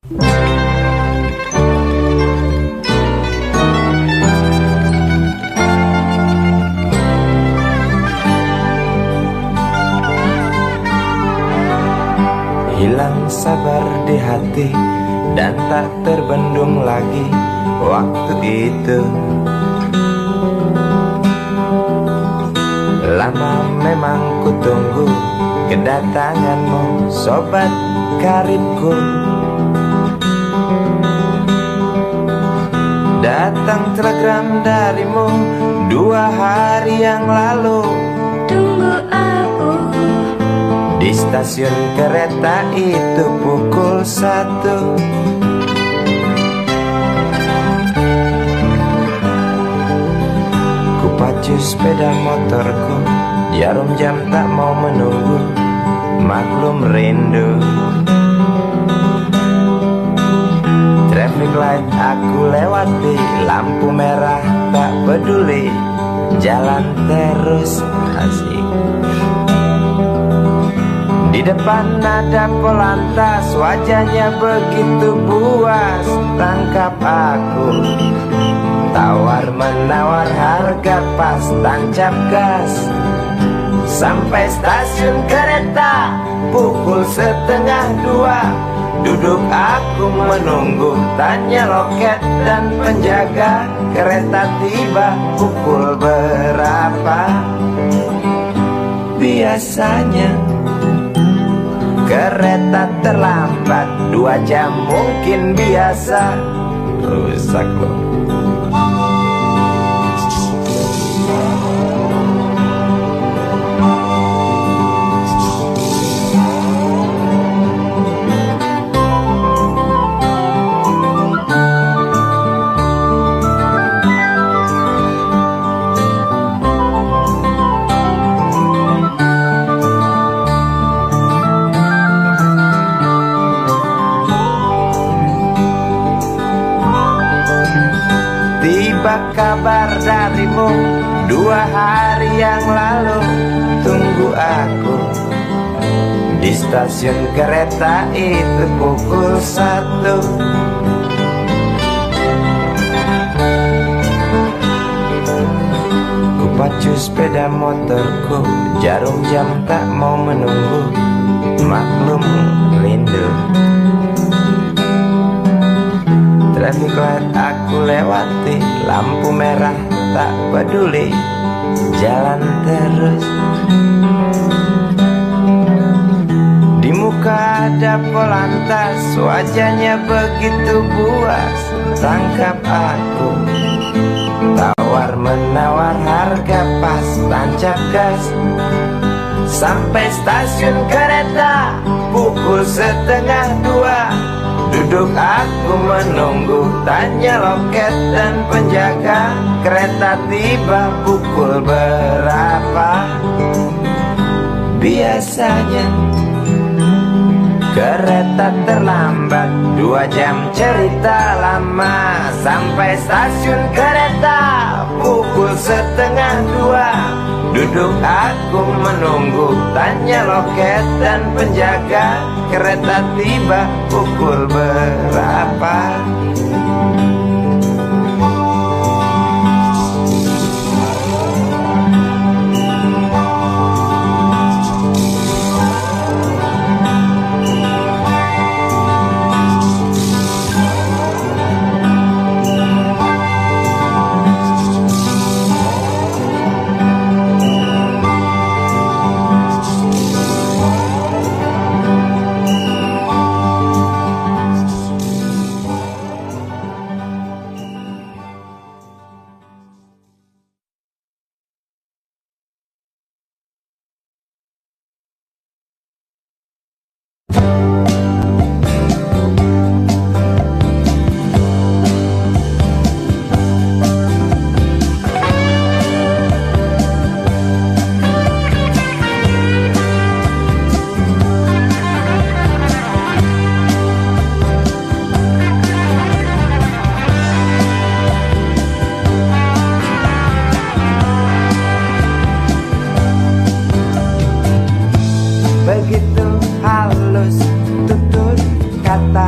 Hilang sabar di hati dan tak terbendung lagi waktu itu. Lama memang ku tunggu kedatanganmu, sobat karibku. Datang telegram darimu 2 hari yang lalu. Tunggu aku di stasiun kereta itu pukul 1. Ku pacu sepeda motorku, jarum jam tak mau menunggu, maklum rindu. Traffic light aku lewati, lampu merah tak peduli, jalan terus asik. Di depan ada polantas, wajahnya begitu buas, tangkap aku. Tawar menawar harga pas, tancap gas. Sampai stasiun kereta pukul 1:30. Duduk aku menunggu, tanya loket dan penjaga, kereta tiba pukul berapa? Biasanya kereta terlambat 2 jam mungkin biasa. Rusak loh. Tiba kabar darimu 2 hari yang lalu. Tunggu aku di stasiun kereta itu pukul 1. Ku pacu sepeda motorku, jarum jam tak mau menunggu, maklum rindu. Traffic light aku lewati, lampu merah tak peduli, jalan terus. Di muka ada polantas, wajahnya begitu buas, tangkap aku. Tawar menawar harga pas, tancap gas. Sampai stasiun kereta pukul 1:30. Duduk aku menunggu, tanya loket dan penjaga, kereta tiba pukul berapa? Biasanya kereta terlambat 2 jam, cerita lama. Sampai stasiun kereta pukul 1:30. Duduk aku menunggu, tanya loket dan penjaga, kereta tiba pukul berapa?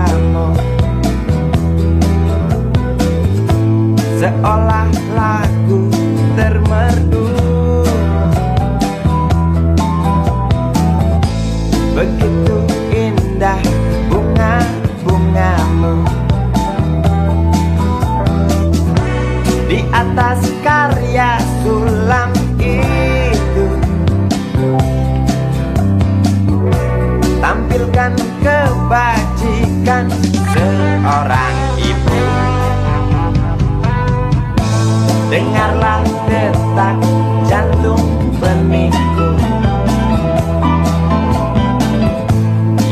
kamu, seolah lagu termerdu. Begitu indah bunga-bungamu di atas karya sulam itu. Tampilkan kebajikan seorang ibu. Dengarlah detak jantung benihku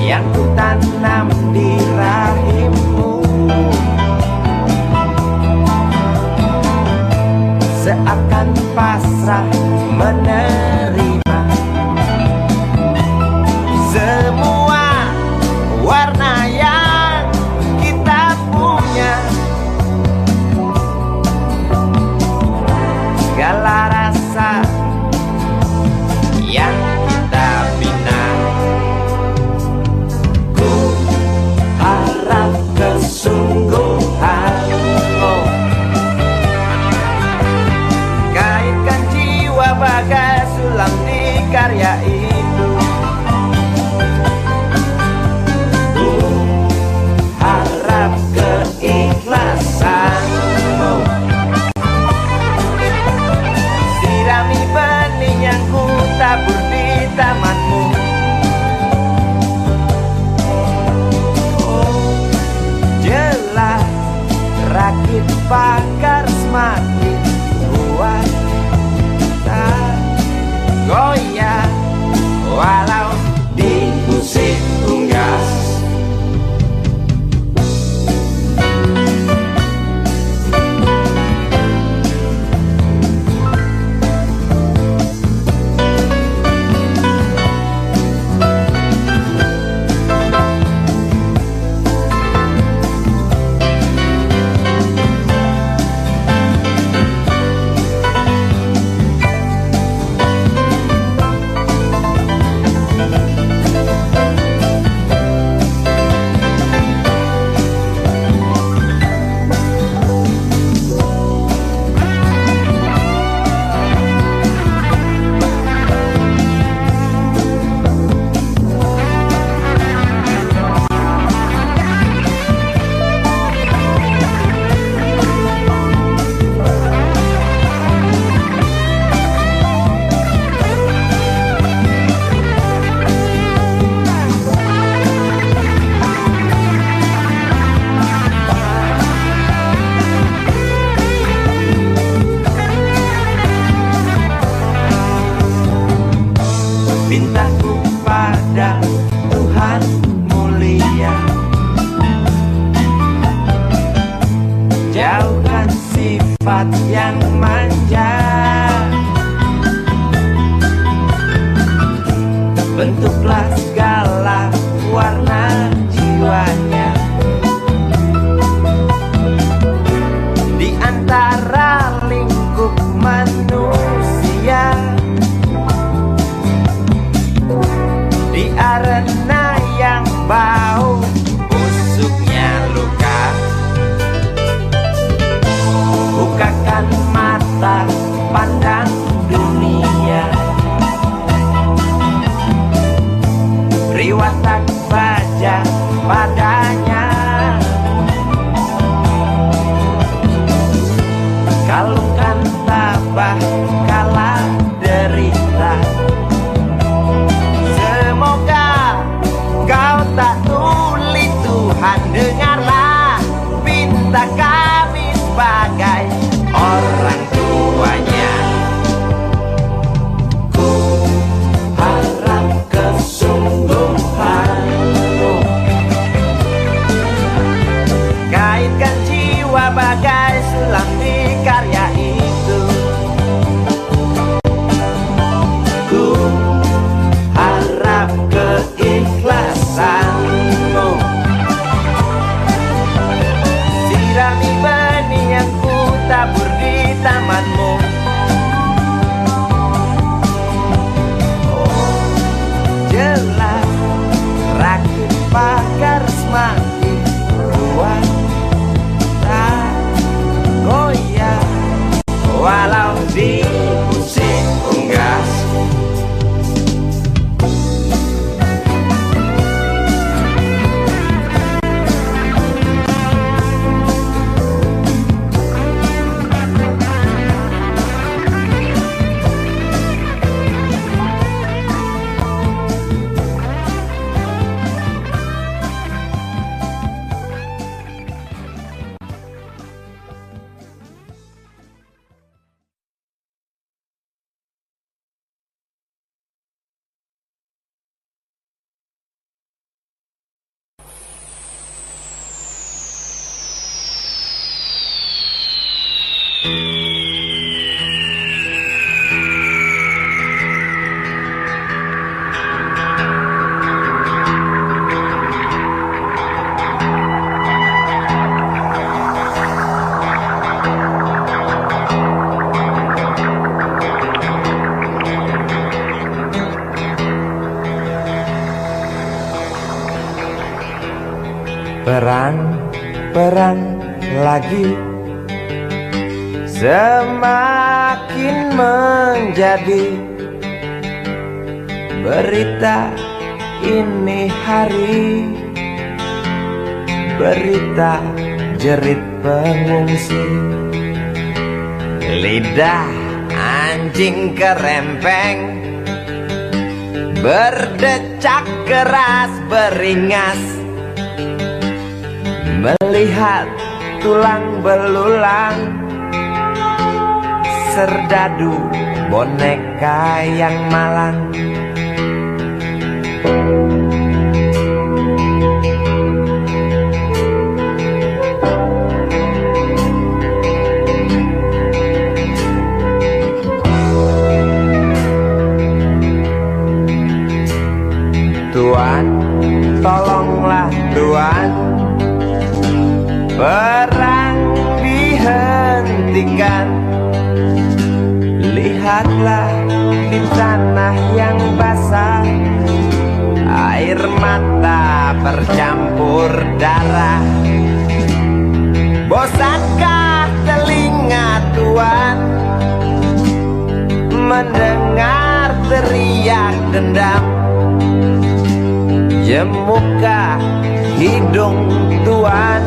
yang ku tanam di rahimmu. Seakan pasrah menerima semua warna yang kita punya. Segala rasa yang kita bina, ku harap kesungguhanmu. Kaitkan jiwa bagai sulam di karya itu. Ku harap keikhlasanmu. Sirami benih yang ku tabur di tamanmu. Oh, jelas rakit pagar semakin kuat, tak goyah walau diusik unggas. Mintaku pada Tuhan mulia, jauhkan sifat yang manja. Bentuklah segala warna jiwanya di antara lingkup manusia. Di arena yang bau busuknya luka, bukakan mata pandang dunia. Perang lagi semakin menjadi berita ini hari, berita jerit pengungsi. Lidah anjing kerempeng berdecak keras beringas, melihat tulang belulang serdadu boneka yang malang. Tuan, tolonglah Tuan, perang dihentikan. Lihatlah di tanah yang basah, air mata bercampur darah. Bosankah telinga Tuan mendengar teriak dendam? Jemukah hidung Tuan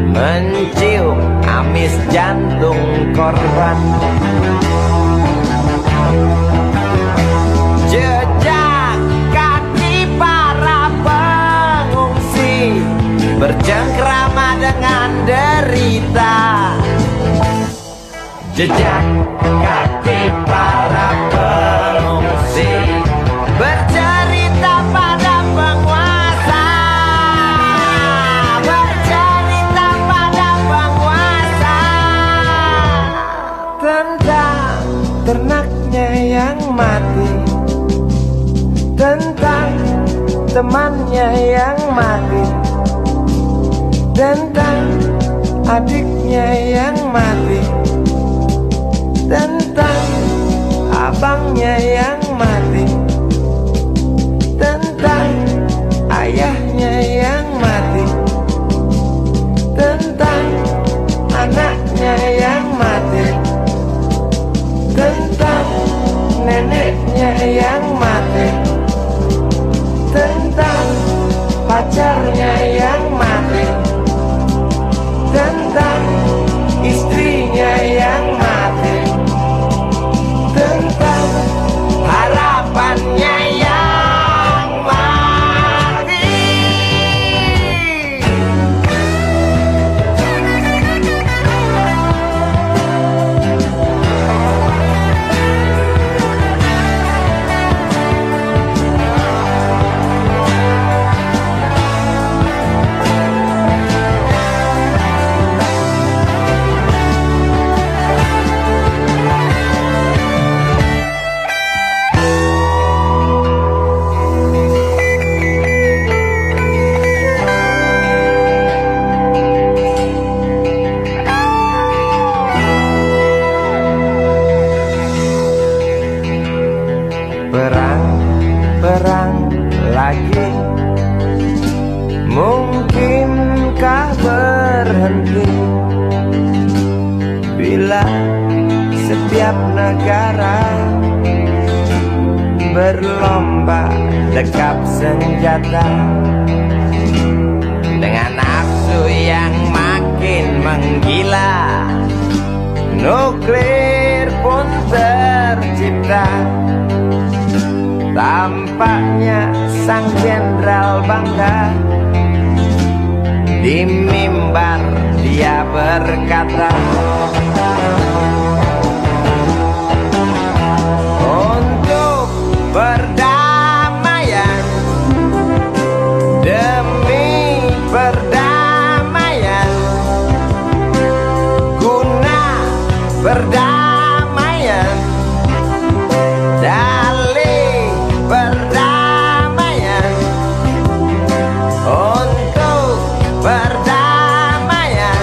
mencium amis jantung korban? Jejak kaki para pengungsi bercengkrama dengan derita. Jejak kaki para pengungsi bercerita pada penguasa, bercerita pada penguasa tentang ternaknya yang mati, tentang temannya yang mati, tentang adiknya yang mati, tentang abangnya yang mati, tentang ayahnya yang mati, tentang anaknya yang mati, tentang neneknya yang mati, tentang pacarnya yang mati, tentang istrinya yang mati, tentang harapannya yang mati. Perang lagi, mungkinkah berhenti bila setiap negara berlomba dekap senjata dengan nafsu yang makin menggila? Nuklir pun tercipta. Tampaknya sang jenderal bangga, di mimbar dia berkata, untuk perdamaian, demi perdamaian, guna perdamaian, dalih perdamaian, untuk perdamaian,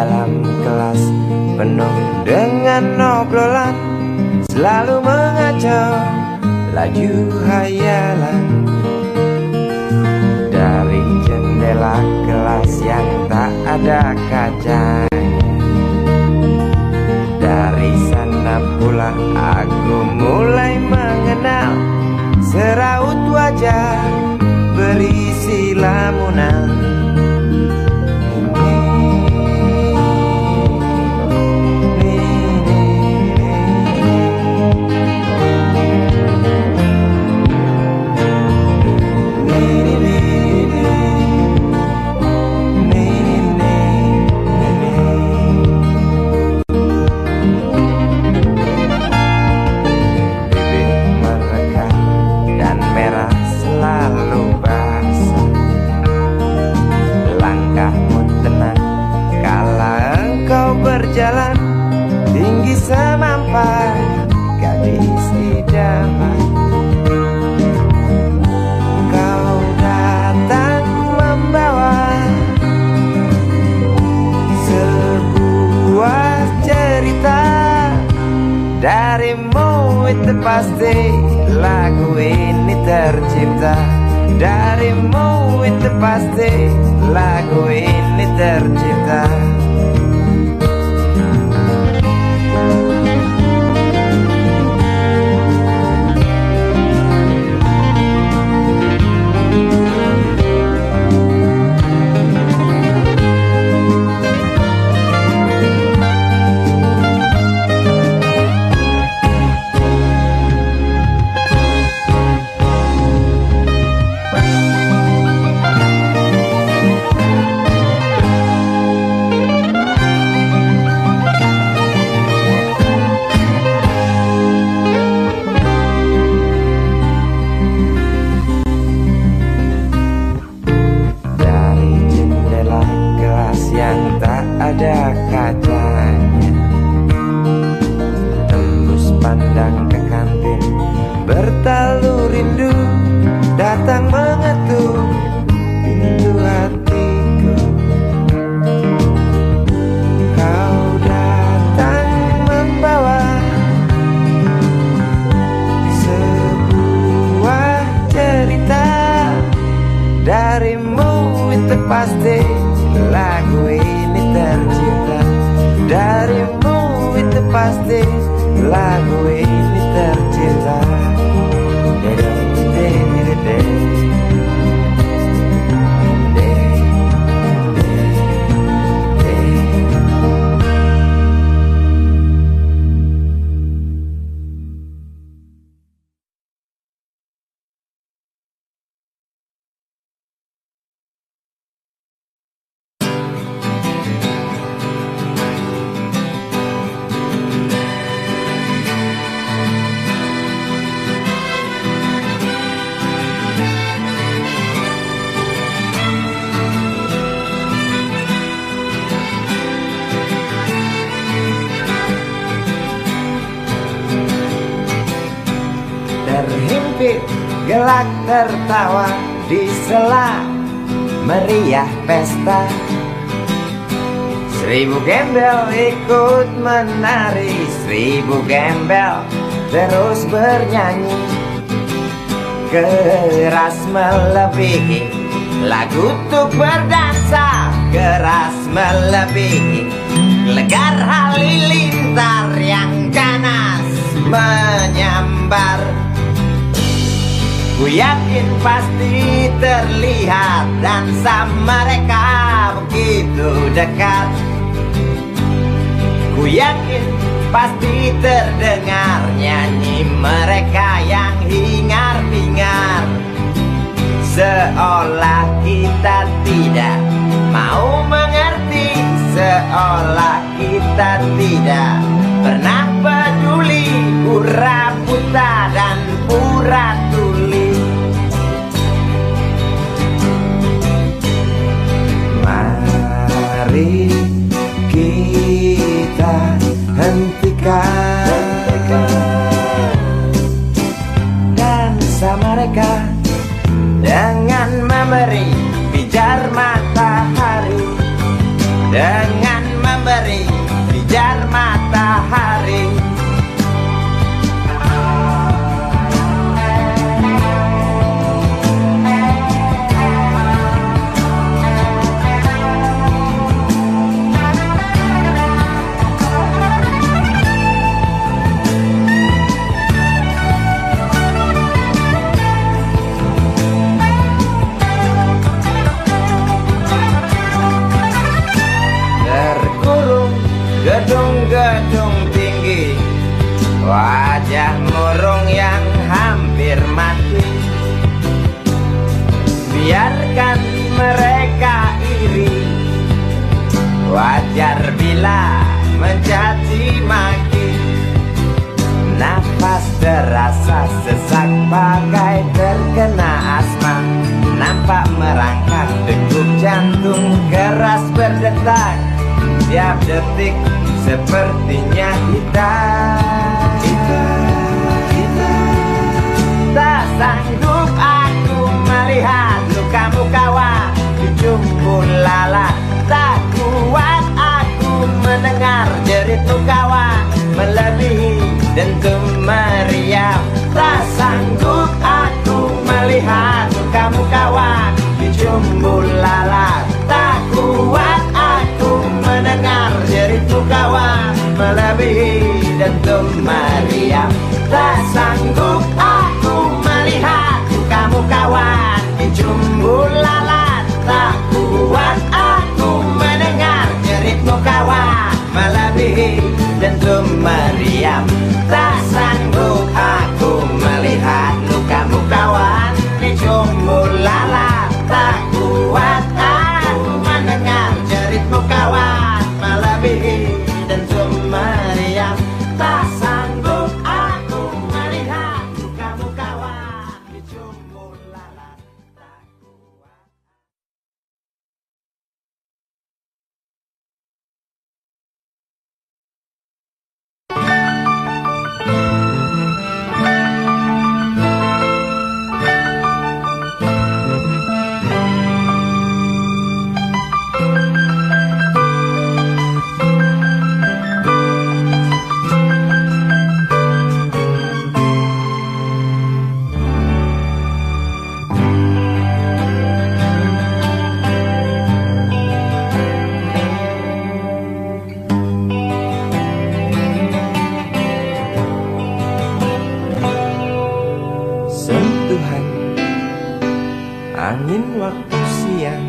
dalam kelas penuh dengan obrolan, selalu mengacau laju hayalan. Dari jendela kelas yang tak ada kacanya, dari sana pula aku mulai mengenal seraut wajah berisi lamunan. Berjalan tinggi semampai gadis idaman, kau datang membawa sebuah cerita. Darimu itu pasti lagu ini tercipta. Darimu itu pasti lagu ini tercipta. Ada kacanya, tembus pandang ke kantin, bertalu rindu datang mengetuk pintu hatiku. Kau datang membawa sebuah cerita. Darimu itu pasti lagu ini tercipta. Darimu itu pasti lagu ini tercipta. Terhimpit gelak tertawa di sela meriah pesta. 1000 gembel ikut menari, 1000 gembel terus bernyanyi. Keras melebihi lagu untuk berdansa, keras melebihi legar halilintar yang ganas menyambar. Ku yakin pasti terlihat dansa mereka begitu dekat. Ku yakin pasti terdengar nyanyi mereka yang hingar-bingar. Seolah kita tidak mau mengerti, seolah kita tidak pernah peduli, pura buta dan pura tuli. Mari kita hentikan dansa mereka dengan memberi pijar matahari, dengan gedung-gedung tinggi, wajah murung yang hampir mati. Biarkan mereka iri, wajar bila mencaci maki. Nafas terasa sesak bagai terkena asma. Nampak merangkak degup jantung keras berdetak. Tiap detik sepertinya kita tak sanggup aku melihat lukamu kawan di jumbo lalat. Tak kuat aku mendengar jeritmu kawan melebihi dentum meriam. Tak sanggup aku melihat lukamu kawan di jumbo lalat. Tak kuat aku mendengar jeritmu kawan melebihi dentum meriam. Tak sanggup aku melihat lukamu kawan di jumbo lalat. Tak kuat aku mendengar jeritmu kawan melebihi dentum meriam. Tak sanggup aku melihat lukamu kawan di jumbo lalat. Tak kuat aku mendengar jeritmu kawan melebihi dentum meriam. Tak sanggup aku melihat lukamu kawan di jumbo lalat. Tak kuat. Sentuhan angin waktu siang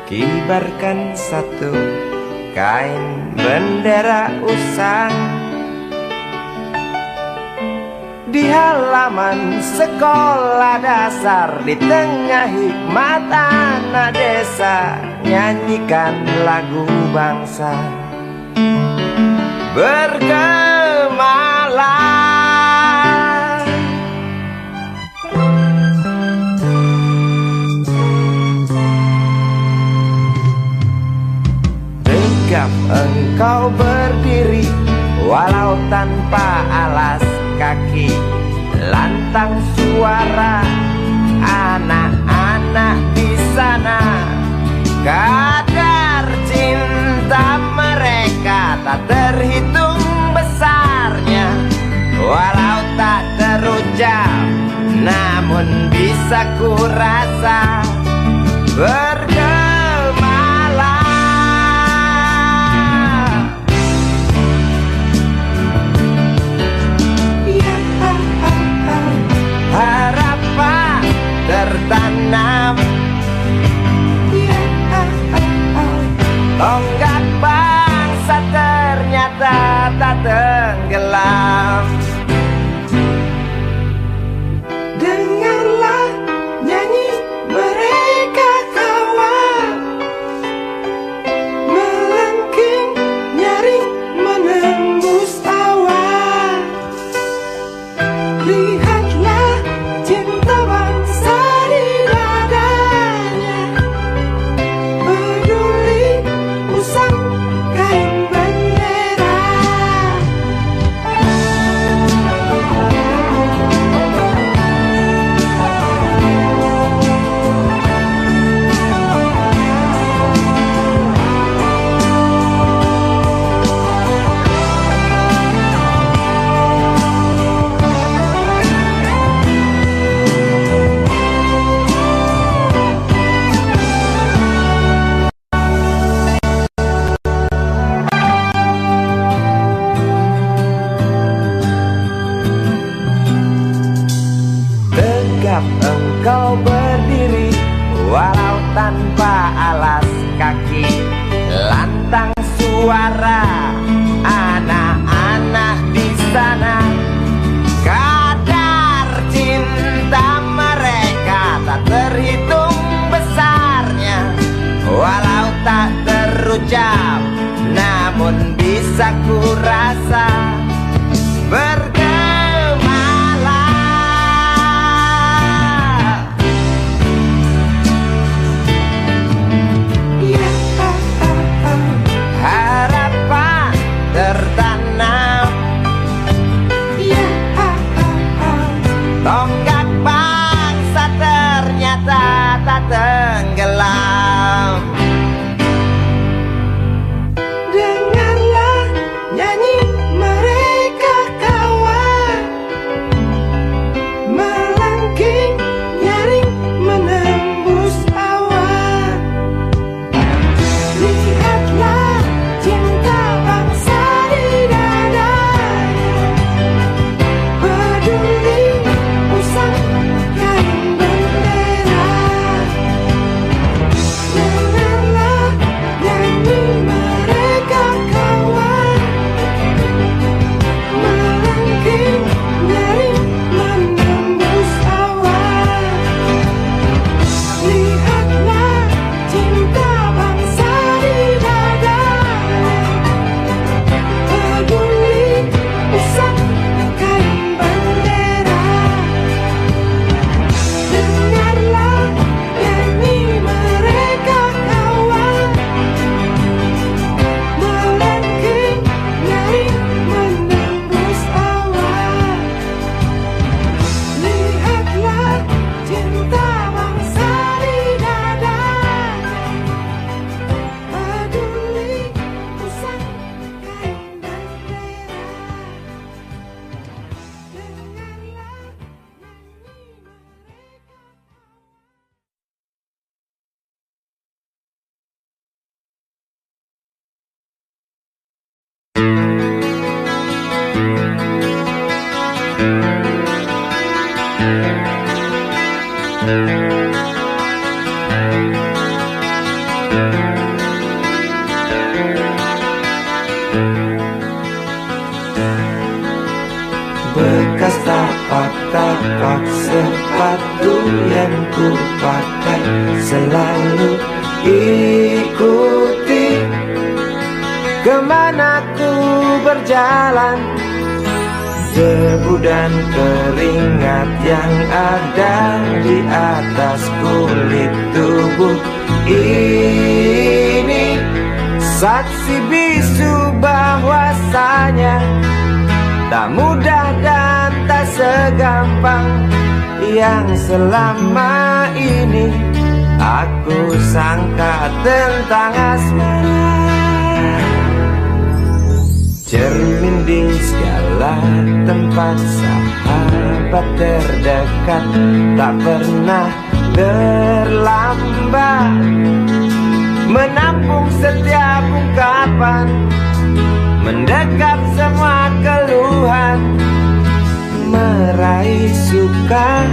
kibarkan satu kain bendera usang di halaman sekolah dasar. Di tengah hikmat anak desa nyanyikan lagu bangsa bergemalang. Tegap engkau berdiri walau tanpa alas kaki. Lantang suara anak-anak di sana. Kadar cinta mereka tak terhitung besarnya. Walau tak terucap namun bisa ku rasa bergemalang. Harapan tertanam, tonggak bangsa ternyata tak tenggelam. Dengarlah nyanyi mereka kawan, melengking nyaring menembus awan. Lihatlah cinta bangsa di dadanya, peduli usang kain bendera. Tegap engkau berdiri walau tanpa alas kaki. Lantang suara anak-anak di sana. Kadar cinta mereka tak terhitung besarnya, walau tak terucap, namun bisa ku rasa bergemalah. Harapan tertanam, tonggak bangsa ternyata tak tenggelam. Dengarlah nyanyi mereka kawan, melengking nyaring menembus awan. Lihatlah cinta bangsa di dadanya, peduli usang kain bendera. Dengarlah nyanyi mereka kawan, melengking nyaring menembus awan. Lihatlah cinta bangsa di dadanya, peduli usang kain bendera. Dengarlah nyanyi mereka kawan, melengking nyaring menembus awan. Lihatlah cinta bangsa di dadanya, peduli usang kain bendera. Dengarlah nyanyi mereka. Bekas tapak-tapak sepatu yang ku pakai selalu ikuti kemana ku berjalan. Debu dan keringat yang ada di atas kulit tubuh ini saksi bisu bahwasanya tak mudah dan tak segampang yang selama ini aku sangka tentang asmara. Cermin di segala tempat, sahabat terdekat tak pernah terlambat menampung setiap ungkapan, mendekap semua keluhan, meraih suka,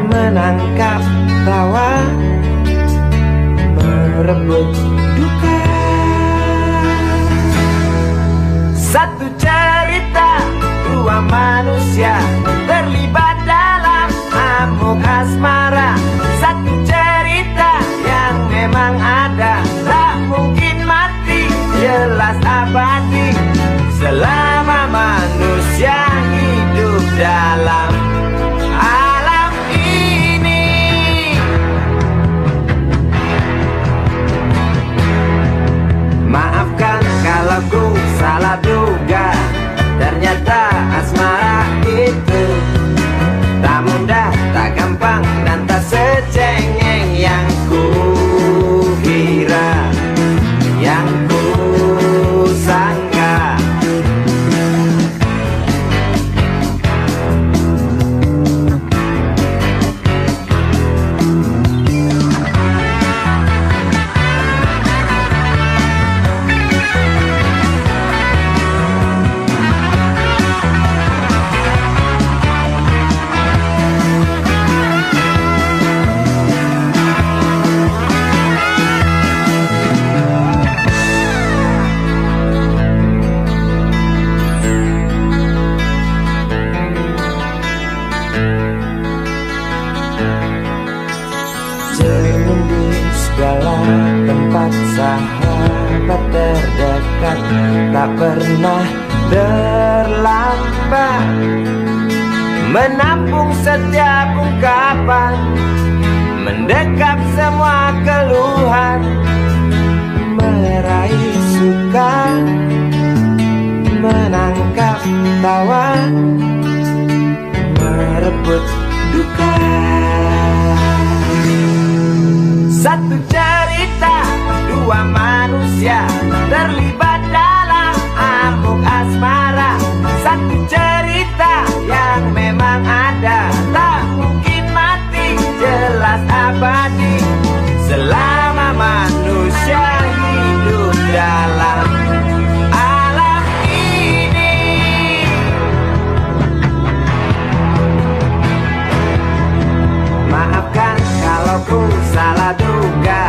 menangkap tawa, merebut duka. Satu cerita, dua manusia terlibat dalam amuk asmara. Satu cerita yang memang ada, tak mungkin mati, jelas abadi selama manusia hidup dalam alam ini. Maafkan kalau ku salah duga, ternyata asmara itu sahabat terdekat, tak pernah terlambat menampung setiap ungkapan, mendekap semua keluhan, meraih suka, menangkap tawa, merebut duka. Satu cerita, dua manusia terlibat dalam amuk asmara. Satu cerita yang memang ada, tak mungkin mati, jelas abadi selama manusia hidup dalam alam ini. Maafkan kalau ku salah duga,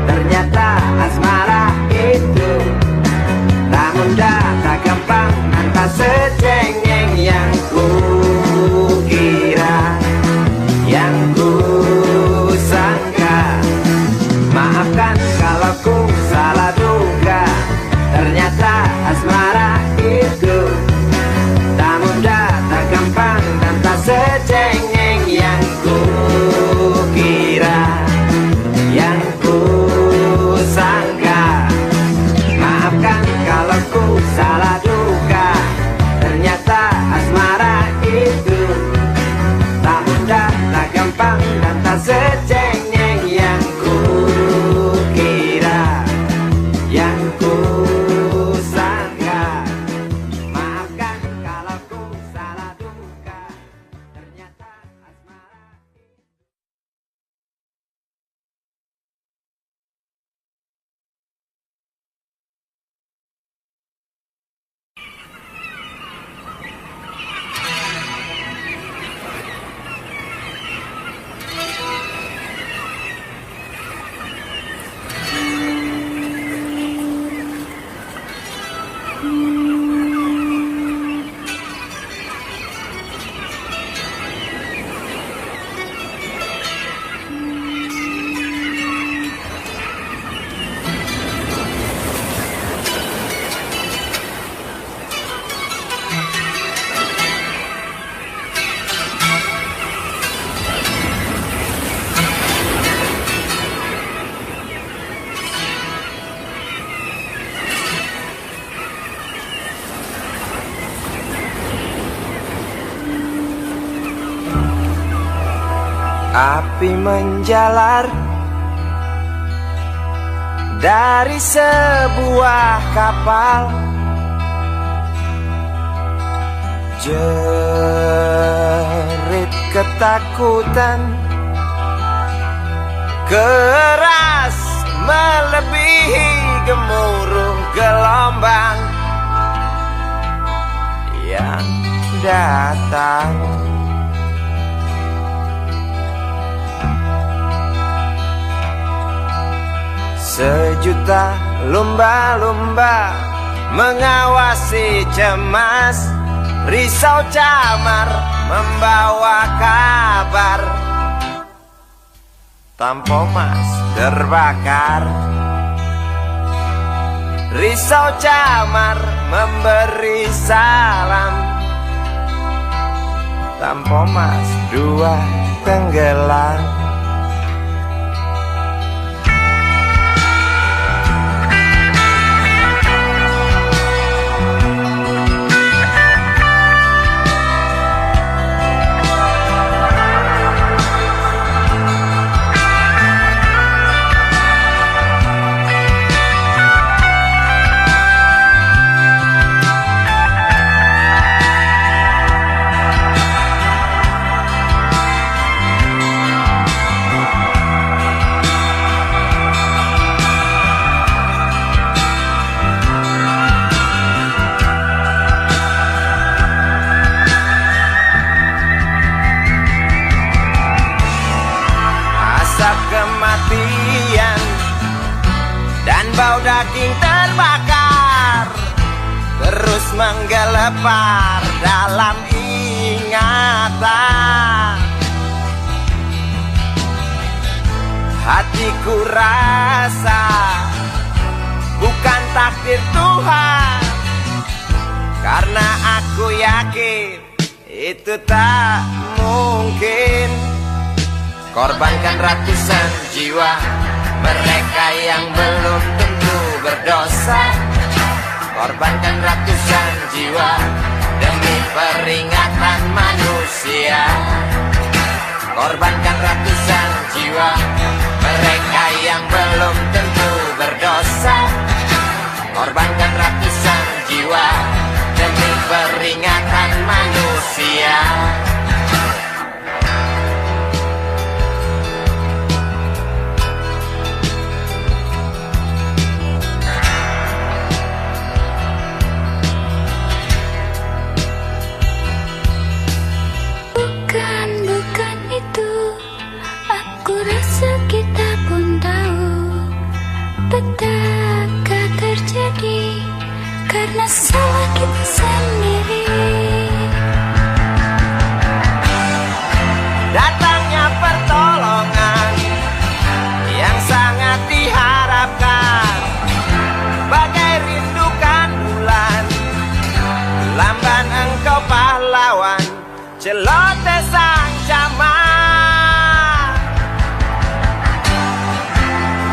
ternyata asmara itu tak mudah, tak gampang, dan tak secengeng yang ku kira, yang ku sangka. Maafkan kalau ku salah duga, ternyata asmara itu tak mudah, tak gampang, dan tak secengeng yang ku kira, yang ku sangka. Maafkan kalau ku salah duga, ternyata asmara itu tak mudah, tak gampang, dan tak secengeng yang ku kira, yang ku sangka. Maafkan kalau ku salah duga, ternyata asmara. Api menjalar dari sebuah kapal, jerit ketakutan keras melebihi gemuruh gelombang yang datang. Sejuta lumba-lumba mengawasi cemas, risau camar membawa kabar. Tampomas terbakar, risau camar memberi salam. Tampomas dua tenggelam. Kematian dan bau daging terbakar terus menggelepar dalam ingatan. Hatiku rasa takdir Tuhan. Karena aku yakin itu tak mungkin. Korbankan ratusan jiwa mereka yang belum tentu berdosa. Korbankan ratusan jiwa demi peringatan manusia. Korbankan ratusan jiwa mereka yang belum tentu berdosa. Korbankan ratusan jiwa demi peringatan manusia. Bukan itu. Aku rasa kita pun tahu petaka terjadi karena salah kita sendiri. Datangnya pertolongan yang sangat diharapkan, bagai rindukan bulan, lamban engkau pahlawan, celoteh sang camat.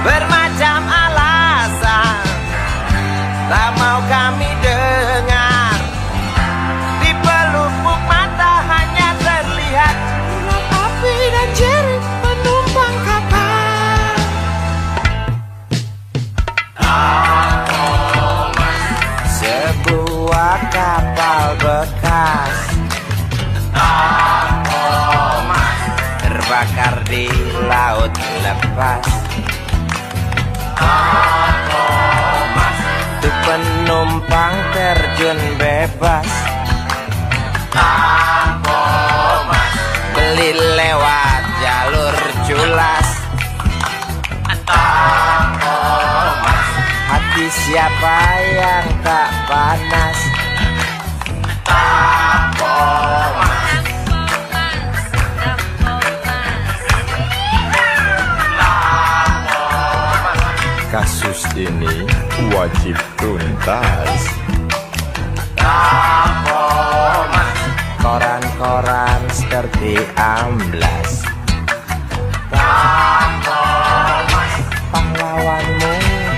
Bermacam alasan tak mau kami dengar, di pelupuk mata hanya terlihat Ulang api dan jerit menumpang kapal. sebuah kapal bekas terbakar di laut lepas. Itu penumpang terjun bebas, beli lewat jalur culas. Hati siapa yang tak panas? Kasus ini wajib tuntas. Koran-koran seperti amblas. Pahlawanmu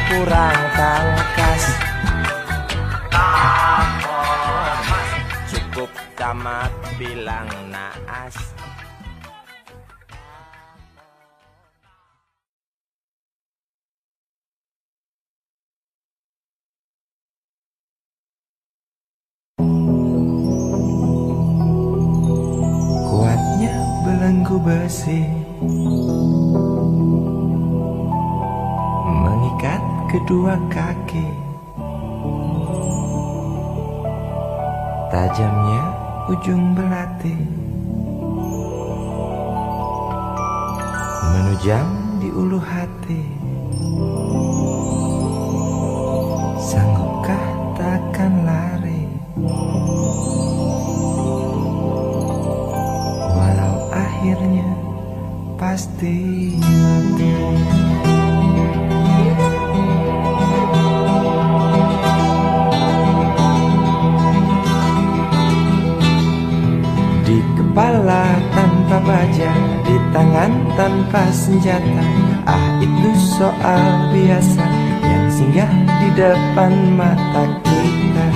kurang tangkas. Cukup tamat bilang naas. Kuatnya belenggu besi mengikat kedua kaki, tajamnya ujung belati menujam di ulu hati. Sanggupkah takkan lari walau akhirnya pasti mati. Di kepala tanpa baja, di tangan tanpa senjata. Ah, itu soal biasa yang singgah di depan mata kita.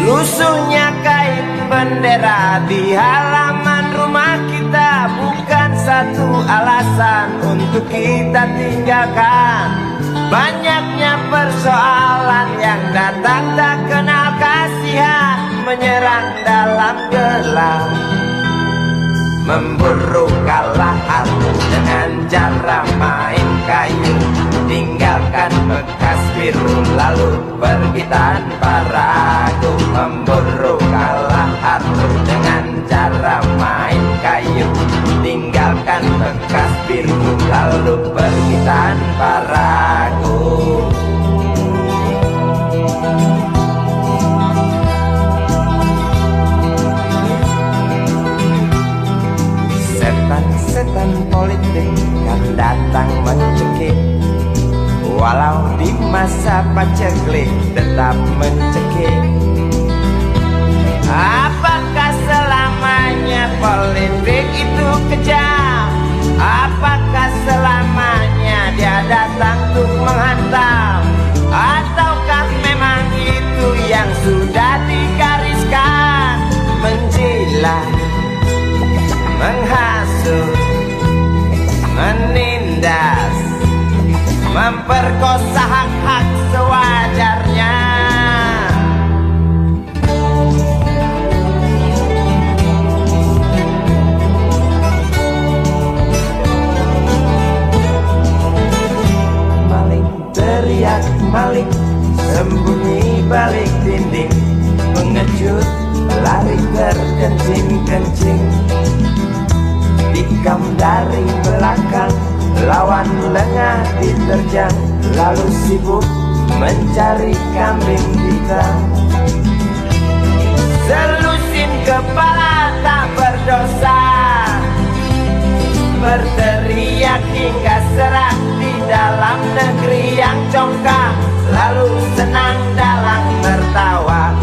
Lusuhnya kain bendera di halaman rumah kita bukan satu alasan untuk kita tinggalkan. Banyaknya persoalan yang datang tak kenal kasihan, menyerang dalam gelap, memburu kalah hati dengan cara main kayu. Tinggalkan bekas biru lalu pergi tanpa ragu, memburu kalah hati dengan cara main kayu. Tinggalkan bekas biru lalu pergi tanpa ragu. Setan-setan politik kan datang mencekik. Walau di masa paceklik tetap mencekik. Apakah selamanya politik itu kejam? Apakah selamanya dia datang untuk menghantam? Ataukah memang itu yang sudah digariskan? Menjilat, menghasut, menindas, memperkosa hak-hak sewajarnya. Maling teriak maling, sembunyi balik dinding, pengecut lari terkencing-kencing. Tikam dari belakang, lawan lengah diterjang, lalu sibuk mencari kambing hitam. Selusin kepala tak berdosa, berteriak hingga serak di dalam negeri yang congkak, lalu senang dalam tertawa.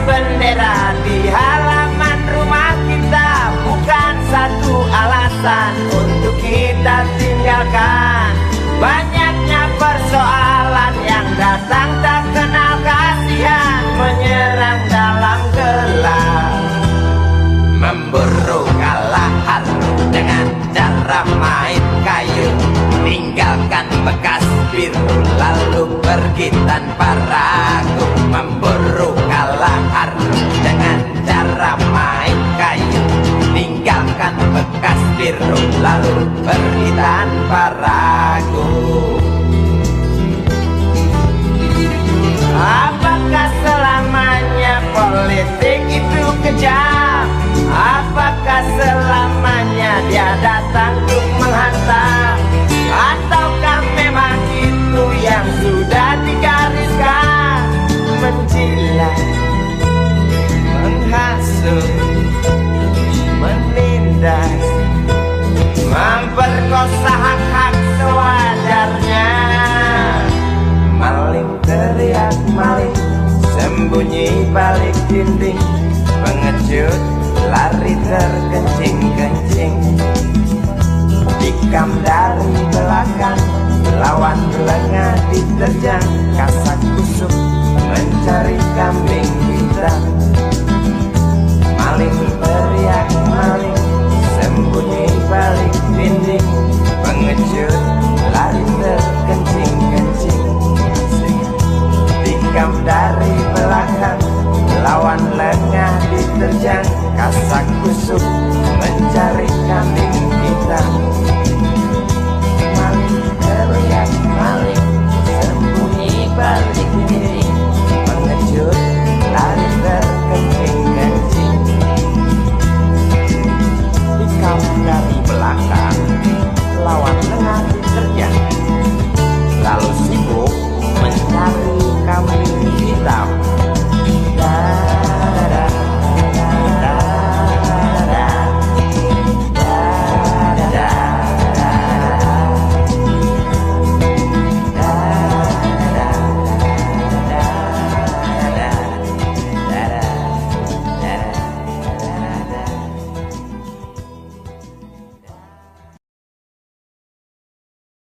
Bendera di halaman rumah kita bukan satu alasan untuk kita tinggalkan. Banyaknya persoalan yang datang tak kenal kasihan, menyerang dalam gelap, memburu kalah halu dengan cara main kayu, tinggalkan bekas biru lalu pergi tanpa ragu. Memburu kalah halu dengan cara main kayu, tinggalkan bekas biru lalu pergi tanpa ragu. Apakah selamanya politik itu kejam? Apakah selamanya dia datang untuk menghantam? Ataukah memang itu yang sudah digariskan? Menjilat, menghasut, menindas, memperkosa hak-hak sewajarnya. Maling teriak maling, sembunyi balik dinding, pengecut lari terkencing-kencing. Tikam dari belakang, lawan lengah diterjang, kasak kusuk mencari kambing